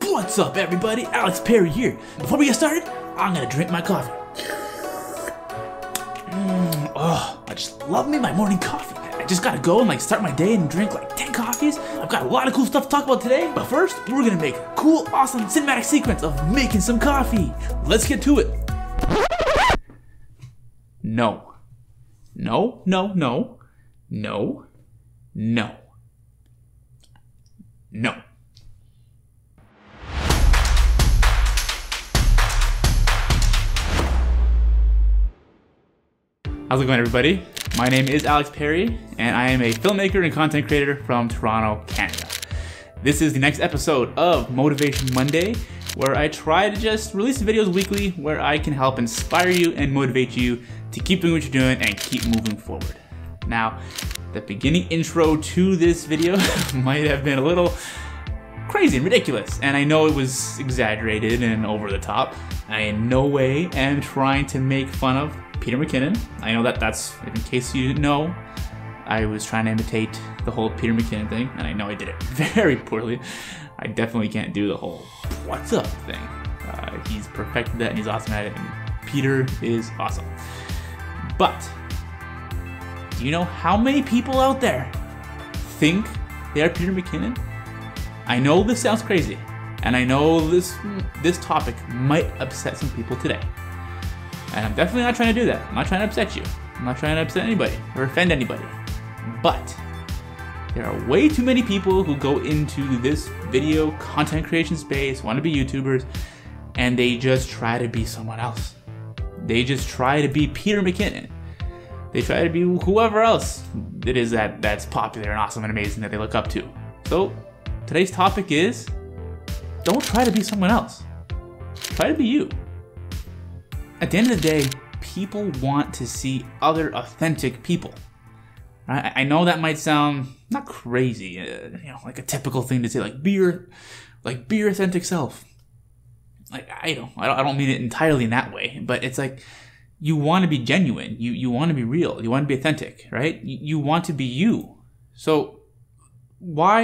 What's up, everybody? Alex Perri here. Before we get started, I'm gonna drink my coffee. I just love me my morning coffee. I just gotta go and start my day and drink 10 coffees. I've got a lot of cool stuff to talk about today, but first, we're gonna make a cool, awesome cinematic sequence of making some coffee. Let's get to it. No. No, no, no. No. No. No. How's it going, everybody? My name is Alex Perri, and I am a filmmaker and content creator from Toronto, Canada. This is the next episode of Motivation Monday, where I try to just release videos weekly where I can help inspire you and motivate you to keep doing what you're doing and keep moving forward. Now, the beginning intro to this video might have been a little crazy and ridiculous, and I know it was exaggerated and over the top. I in no way am trying to make fun of Peter McKinnon. I know that's, in case you didn't know, I was trying to imitate the whole Peter McKinnon thing, and I know I did it very poorly. I definitely can't do the whole "what's up" thing. He's perfected that and he's awesome at it, and Peter is awesome. But, do you know how many people out there think they are Peter McKinnon? I know this sounds crazy, and I know this topic might upset some people today. And I'm definitely not trying to do that. I'm not trying to upset you. I'm not trying to upset anybody or offend anybody. But there are way too many people who go into this video content creation space, want to be YouTubers, and they just try to be someone else. They just try to be Peter McKinnon. They try to be whoever else it is that's popular and awesome and amazing that they look up to. So today's topic is, don't try to be someone else. Try to be you. At the end of the day, people want to see other authentic people. Right? I know that might sound not crazy, like a typical thing to say, be your authentic self. I don't mean it entirely in that way, but it's you want to be genuine, you want to be real, you want to be authentic, right? You want to be you. So what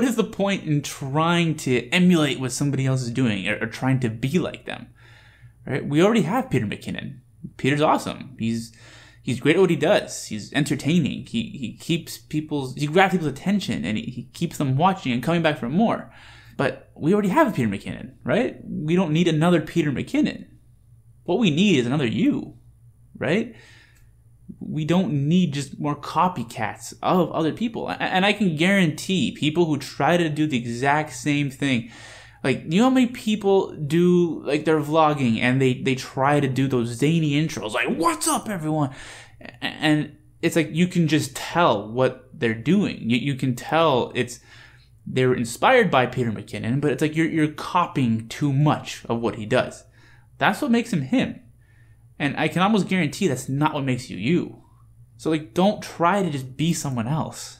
is the point in trying to emulate what somebody else is doing or trying to be like them? Right? We already have Peter McKinnon. Peter's awesome. He's great at what he does. He's entertaining. He grabs people's attention and he keeps them watching and coming back for more. But we already have a Peter McKinnon, right? We don't need another Peter McKinnon. What we need is another you, right? We don't need just more copycats of other people. And I can guarantee people who try to do the exact same thing, you know how many people do their vlogging and they try to do those zany intros "What's up, everyone?" And it's you can just tell what they're doing. You can tell they're inspired by Peter McKinnon, but it's you're copying too much of what he does. That's what makes him him. And I can almost guarantee that's not what makes you you. So don't try to just be someone else.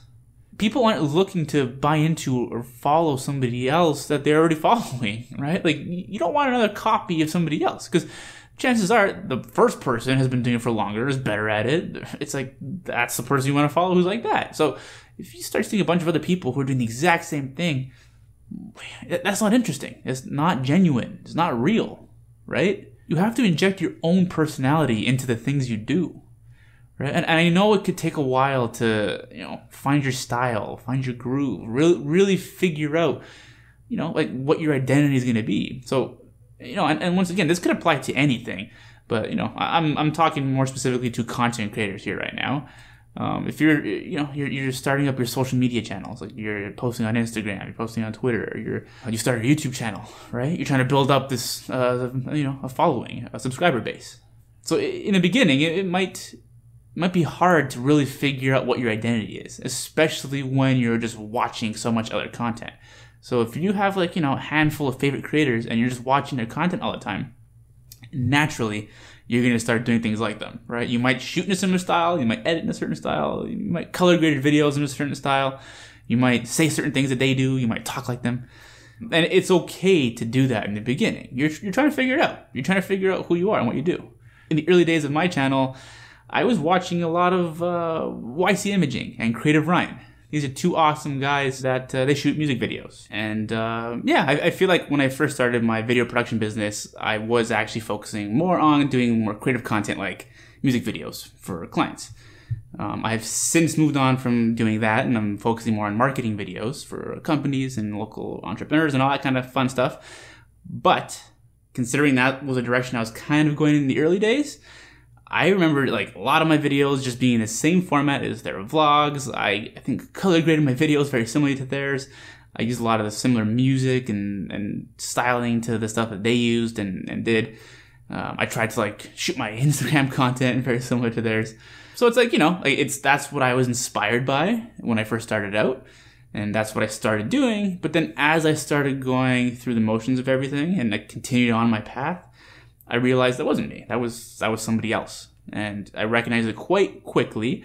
People aren't looking to buy into or follow somebody else that they're already following, right? You don't want another copy of somebody else, because chances are the first person has been doing it for longer, is better at it. It's that's the person you want to follow who's like that. So if you start seeing a bunch of other people who are doing the exact same thing, that's not interesting. It's not genuine. It's not real, right? You have to inject your own personality into the things you do. Right? And I know it could take a while to, find your style, find your groove, really figure out, what your identity is going to be. So, and once again, this could apply to anything, but, I'm talking more specifically to content creators here right now. If you're starting up your social media channels, you're posting on Instagram, you're posting on Twitter, you start a YouTube channel, right? You're trying to build up this, a following, a subscriber base. So in the beginning, it might be hard to really figure out what your identity is, especially when you're just watching so much other content. So if you have a handful of favorite creators and you're just watching their content all the time, naturally you're going to start doing things like them, right? You might shoot in a similar style, you might edit in a certain style, you might color grade videos in a certain style, you might say certain things that they do, you might talk like them. And it's okay to do that in the beginning. You're trying to figure it out. You're trying to figure out who you are and what you do. In the early days of my channel, I was watching a lot of YC Imaging and Creative Ryan. These are two awesome guys that they shoot music videos. And yeah, I feel like when I first started my video production business, I was actually focusing more on doing more creative content like music videos for clients. I've since moved on from doing that, and I'm focusing more on marketing videos for companies and local entrepreneurs and all that kind of fun stuff. But considering that was a direction I was kind of going in the early days, I remember like a lot of my videos just being the same format as their vlogs. I think color graded my videos very similarly to theirs. I used a lot of the similar music and styling to the stuff that they used and did. I tried to like shoot my Instagram content very similar to theirs. So it's like, you know, that's what I was inspired by when I first started out. And that's what I started doing. But then as I started going through the motions of everything and I continued on my path, I realized that wasn't me. That was somebody else. And I recognized it quite quickly.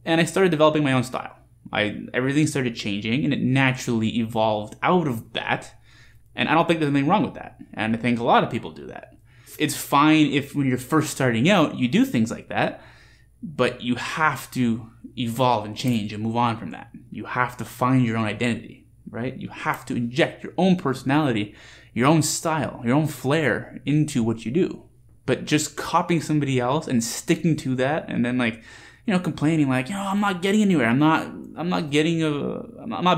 And I started developing my own style. Everything started changing and it naturally evolved out of that. And I don't think there's anything wrong with that. And I think a lot of people do that. It's fine if when you're first starting out, you do things like that. But you have to evolve and change and move on from that. You have to find your own identity, right? You have to inject your own personality, your own style, your own flair into what you do. But just copying somebody else and sticking to that and then like, you know, complaining like, you know, I'm not getting anywhere. I'm not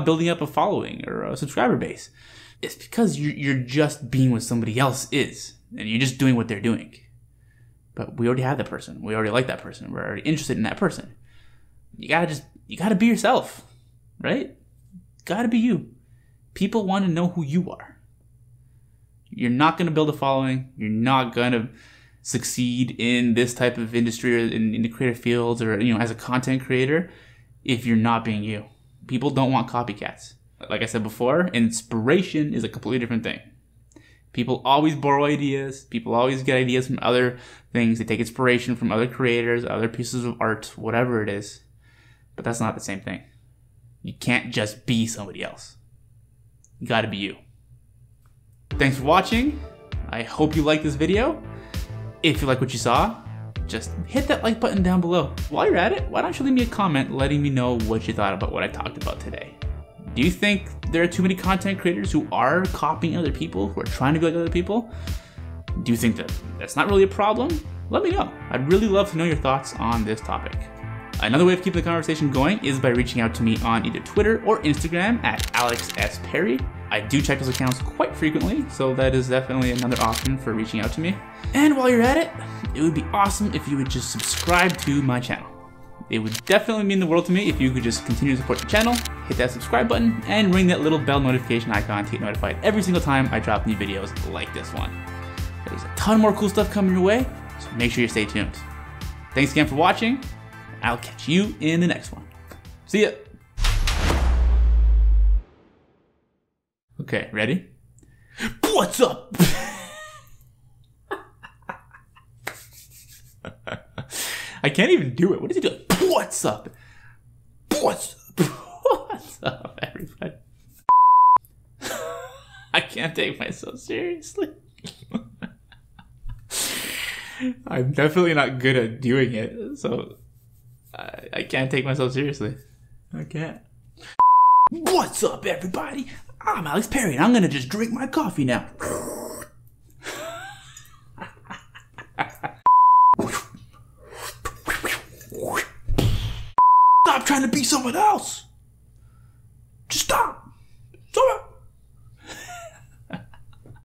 building up a following or a subscriber base. It's because you're just being what somebody else is and you're just doing what they're doing. But we already have that person. We already like that person. We're already interested in that person. You gotta be yourself, right? Gotta be you. People want to know who you are. You're not gonna build a following. You're not gonna succeed in this type of industry or in the creative fields or, you know, as a content creator if you're not being you. People don't want copycats. Like I said before, inspiration is a completely different thing. People always borrow ideas. People always get ideas from other things. They take inspiration from other creators, other pieces of art, whatever it is. But that's not the same thing. You can't just be somebody else. You gotta be you. Thanks for watching. I hope you liked this video. If you like what you saw, just hit that like button down below. While you're at it, why don't you leave me a comment letting me know what you thought about what I talked about today. Do you think there are too many content creators who are copying other people, who are trying to be like other people? Do you think that that's not really a problem? Let me know. I'd really love to know your thoughts on this topic. Another way of keeping the conversation going is by reaching out to me on either Twitter or Instagram at Alex S. Perri. I do check those accounts quite frequently, so that is definitely another option for reaching out to me. And while you're at it, it would be awesome if you would just subscribe to my channel. It would definitely mean the world to me if you could just continue to support the channel, hit that subscribe button, and ring that little bell notification icon to get notified every single time I drop new videos like this one. There's a ton more cool stuff coming your way, so make sure you stay tuned. Thanks again for watching. I'll catch you in the next one. See ya! Okay, ready? What's up? I can't even do it. What is he doing? What's up? What's up? What's up, everybody? I can't take myself seriously. I'm definitely not good at doing it, so I can't take myself seriously. I can't. What's up, everybody? I'm Alex Perri, and I'm gonna just drink my coffee now.